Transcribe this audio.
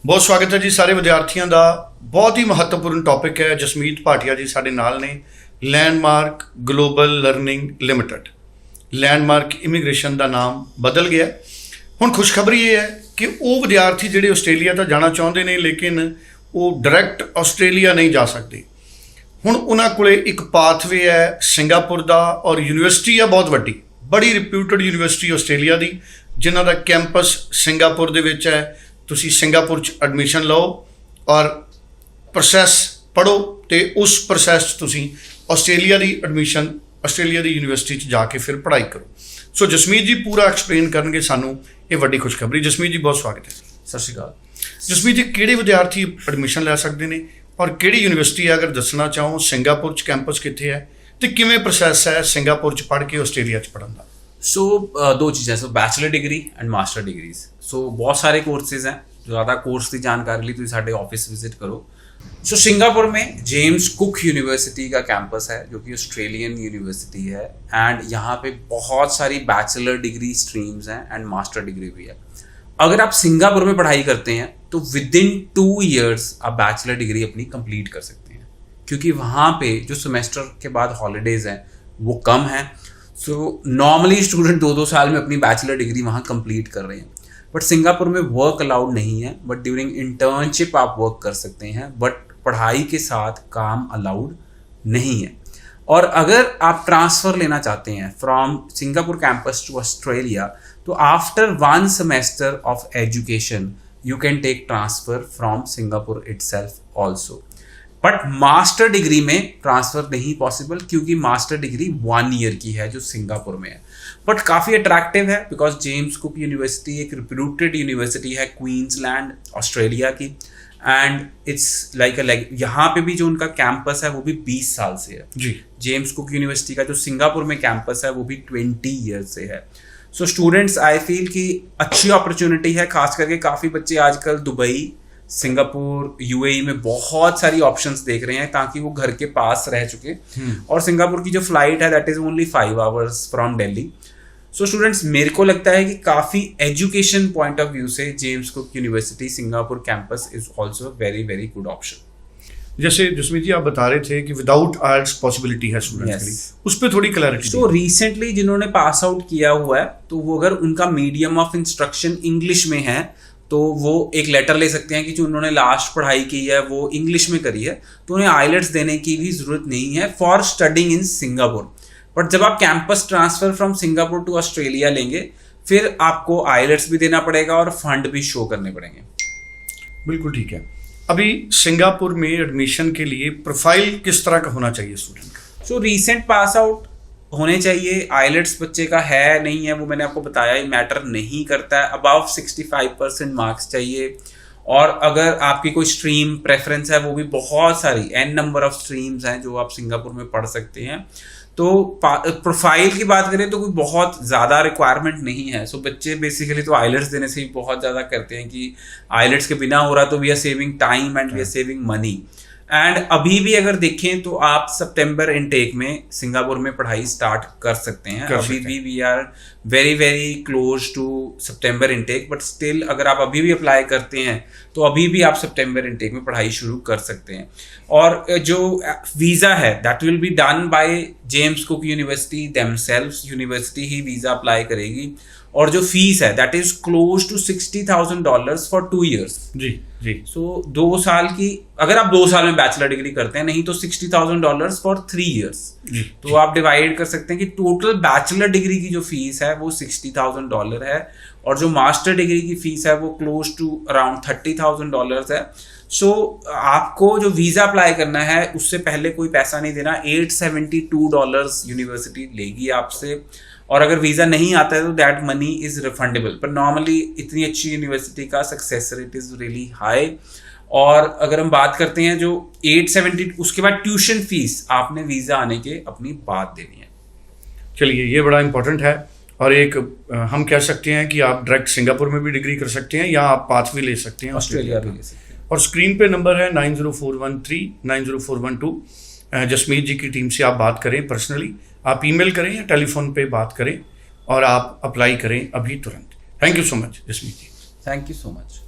ਬਹੁਤ ਸਵਾਗਤ ਹੈ ਜੀ ਸਾਰੇ ਵਿਦਿਆਰਥੀਆਂ ਦਾ। ਬਹੁਤ ਹੀ ਮਹੱਤਵਪੂਰਨ ਟੌਪਿਕ ਹੈ। ਜਸਮੀਤ ਭਾਟੀਆ ਜੀ ਸਾਡੇ ਨਾਲ ਨੇ। Landmark global learning limited, landmark immigration ਦਾ ਨਾਮ ਬਦਲ ਗਿਆ। ਹੁਣ ਖੁਸ਼ਖਬਰੀ ਇਹ ਹੈ ਕਿ ਉਹ ਵਿਦਿਆਰਥੀ ਜਿਹੜੇ ਆਸਟ੍ਰੇਲੀਆ ਤਾਂ ਜਾਣਾ ਚਾਹੁੰਦੇ ਨੇ ਲੇਕਿਨ ਉਹ ਡਾਇਰੈਕਟ ਆਸਟ੍ਰੇਲੀਆ ਨਹੀਂ ਜਾ ਸਕਦੇ। ਹੁਣ ਉਹਨਾਂ ਕੋਲੇ ਇੱਕ ਪਾਥਵੇ ਹੈ ਸਿੰਗਾਪੁਰ ਦਾ, ਔਰ ਯੂਨੀਵਰਸਿਟੀ ਆ ਬਹੁਤ ਵੱਡੀ, ਬੜੀ ਰਿਪਿਊਟਡ ਯੂਨੀਵਰਸਿਟੀ ਆਸਟ੍ਰੇਲੀਆ ਦੀ, ਜਿਨ੍ਹਾਂ ਦਾ ਕੈਂਪਸ ਸਿੰਗਾਪੁਰ ਦੇ ਵਿੱਚ ਹੈ। ਤੁਸੀਂ ਸਿੰਗਾਪੁਰ 'ਚ ਐਡਮਿਸ਼ਨ ਲਓ ਔਰ ਪ੍ਰੋਸੈਸ ਪੜ੍ਹੋ ਅਤੇ ਉਸ ਪ੍ਰੋਸੈਸ 'ਚ ਤੁਸੀਂ ਆਸਟ੍ਰੇਲੀਆ ਦੀ ਐਡਮਿਸ਼ਨ ਆਸਟ੍ਰੇਲੀਆ ਦੀ ਯੂਨੀਵਰਸਿਟੀ 'ਚ ਜਾ ਕੇ ਫਿਰ ਪੜ੍ਹਾਈ ਕਰੋ। ਸੋ ਜਸਮੀਤ ਜੀ ਪੂਰਾ ਐਕਸਪਲੇਨ ਕਰਨਗੇ ਸਾਨੂੰ ਇਹ ਵੱਡੀ ਖੁਸ਼ਖਬਰੀ। ਜਸਮੀਤ ਜੀ ਬਹੁਤ ਸਵਾਗਤ ਹੈ। ਸਤਿ ਸ਼੍ਰੀ ਅਕਾਲ। ਜਸਮੀਤ ਜੀ ਕਿਹੜੇ ਵਿਦਿਆਰਥੀ ਐਡਮਿਸ਼ਨ ਲੈ ਸਕਦੇ ਨੇ ਔਰ ਕਿਹੜੀ ਯੂਨੀਵਰਸਿਟੀ ਹੈ? ਅਗਰ ਦੱਸਣਾ ਚਾਹੋ ਸਿੰਗਾਪੁਰ 'ਚ ਕੈਂਪਸ ਕਿੱਥੇ ਹੈ ਅਤੇ ਕਿਵੇਂ ਪ੍ਰੋਸੈਸ ਹੈ ਸਿੰਗਾਪੁਰ 'ਚ ਪੜ੍ਹ ਕੇ ਆਸਟ੍ਰੇਲੀਆ 'ਚ ਪੜ੍ਹਨ ਦਾ? सो दो चीज़ें, so bachelor degree and master degrees. So बहुत सारे कोर्सेज हैं। जो ज़्यादा कोर्स की जानकारी ली तो साढ़े ऑफिस विजिट करो। सो सिंगापुर में जेम्स कुक यूनिवर्सिटी का कैंपस है जो कि ऑस्ट्रेलियन यूनिवर्सिटी है, एंड यहाँ पे बहुत सारी बैचलर डिग्री स्ट्रीम्स हैं एंड मास्टर डिग्री भी है। अगर आप सिंगापुर में पढ़ाई करते हैं तो विद इन 2 years आप बैचलर डिग्री अपनी कंप्लीट कर सकते हैं, क्योंकि वहाँ पे जो सेमेस्टर के बाद हॉलीडेज़ हैं वो कम हैं। सो नॉर्मली स्टूडेंट 2-2 साल में अपनी बैचलर डिग्री वहाँ कंप्लीट कर रहे हैं, बट सिंगापुर में वर्क अलाउड नहीं है। बट ड्यूरिंग इंटर्नशिप आप वर्क कर सकते हैं, बट पढ़ाई के साथ काम अलाउड नहीं है। और अगर आप ट्रांसफ़र लेना चाहते हैं from Singapore campus to Australia, तो after 1 semester of education you can take transfer from Singapore itself also. But master degree में ट्रांसफ़र नहीं पॉसिबल, क्योंकि मास्टर डिग्री 1 year की है जो सिंगापुर में है। बट काफ़ी अट्रैक्टिव है बिकॉज जेम्स कुक यूनिवर्सिटी एक रिप्यूटेड यूनिवर्सिटी है क्वींसलैंड ऑस्ट्रेलिया की, एंड इट्स लाइक यहाँ पे भी जो उनका कैंपस है वो भी 20 साल से है जी। जेम्स कुक यूनिवर्सिटी का जो सिंगापुर में कैंपस है वो भी 20 years से है। सो स्टूडेंट्स आई फील कि अच्छी अपॉर्चुनिटी है, खास करके काफ़ी बच्चे आजकल दुबई, सिंगापुर, यूएई में बहुत सारी ऑप्शंस देख रहे हैं ताकि वो घर के पास रह चुके। और सिंगापुर की जो फ्लाइट है that is only 5 hours from Delhi. So students मेरे को लगता है कि काफ़ी एजुकेशन पॉइंट ऑफ व्यू से James Cook university Singapore campus is also very very good option. जैसे जसमीत जी आप बता रहे थे कि विदाउट आर्ट्स पॉसिबिलिटी है स्टूडेंट्स के लिए, उस पर थोड़ी क्लैरिटी। तो रिसेंटली जिन्होंने पास आउट किया हुआ है तो वो अगर उनका मीडियम ऑफ इंस्ट्रक्शन इंग्लिश में है तो वो एक लेटर ले सकते हैं कि जो उन्होंने लास्ट पढ़ाई की है वो इंग्लिश में करी है, तो उन्हें आइलेट्स देने की भी ज़रूरत नहीं है for studying in Singapore. But जब आप campus transfer from Singapore to Australia लेंगे फिर आपको आइलेट्स भी देना पड़ेगा और फंड भी शो करने पड़ेंगे। बिल्कुल ठीक है। अभी सिंगापुर में एडमिशन के लिए प्रोफाइल किस तरह का होना चाहिए स्टूडेंट का? सो रीसेंट पास आउट होने चाहिए। आइलेट्स बच्चे का है नहीं है वो मैंने आपको बताया, ही मैटर नहीं करता है। अबाव 65% मार्क्स चाहिए। और अगर आपकी कोई स्ट्रीम प्रेफरेंस है वो भी बहुत सारी n नंबर ऑफ स्ट्रीम्स हैं जो आप सिंगापुर में पढ़ सकते हैं। तो प्रोफाइल की बात करें तो कोई बहुत ज़्यादा रिक्वायरमेंट नहीं है। सो बच्चे बेसिकली तो आइलेट्स देने से ही बहुत ज़्यादा करते हैं कि आइलेट्स के बिना हो रहा तो we are saving time and we are saving money. And अभी भी अगर देखें तो आप सितंबर इनटेक में सिंगापुर में पढ़ाई स्टार्ट कर सकते हैं। अभी भी we are very very close to September intake, but still अगर आप अभी भी अप्लाई करते हैं तो अभी भी आप सितंबर इनटेक में पढ़ाई शुरू कर सकते हैं। और जो वीज़ा है that will be done by James Cook University themselves. University ही वीज़ा अप्लाई करेगी। और जो फीस है that is close to $60,000 for 2 years जी जी। सो 2 साल की, अगर आप 2 साल में बैचलर डिग्री करते हैं, नहीं तो $60,000 फॉर 3 years जी। तो आप डिवाइड कर सकते हैं कि टोटल बैचलर डिग्री की जो फीस है वो $60,000 है, और जो मास्टर डिग्री की फीस है वो क्लोज टू अराउंड $30,000 है। सो आपको जो वीज़ा अप्लाई करना है उससे पहले कोई पैसा नहीं देना। $872 यूनिवर्सिटी लेगी आपसे, और अगर वीज़ा नहीं आता है तो दैट मनी इज़ रिफंडेबल। पर नॉर्मली इतनी अच्छी यूनिवर्सिटी का success rate is really high. और अगर हम बात करते हैं जो 870, उसके बाद ट्यूशन फीस आपने वीज़ा आने के अपनी बात देनी है। चलिए ये बड़ा इंपॉर्टेंट है। और एक हम कह सकते हैं कि आप डायरेक्ट सिंगापुर में भी डिग्री कर सकते हैं या आप पाथवे ले सकते हैं, ऑस्ट्रेलिया भी ले सकते हैं। और स्क्रीन पे नंबर है 90413 90412। जसमीत जी की टीम से आप बात करें पर्सनली, आप ईमेल करें या टेलीफोन पे बात करें और आप अप्लाई करें अभी तुरंत। Thank you so much Jasmeet ji. Thank you so much.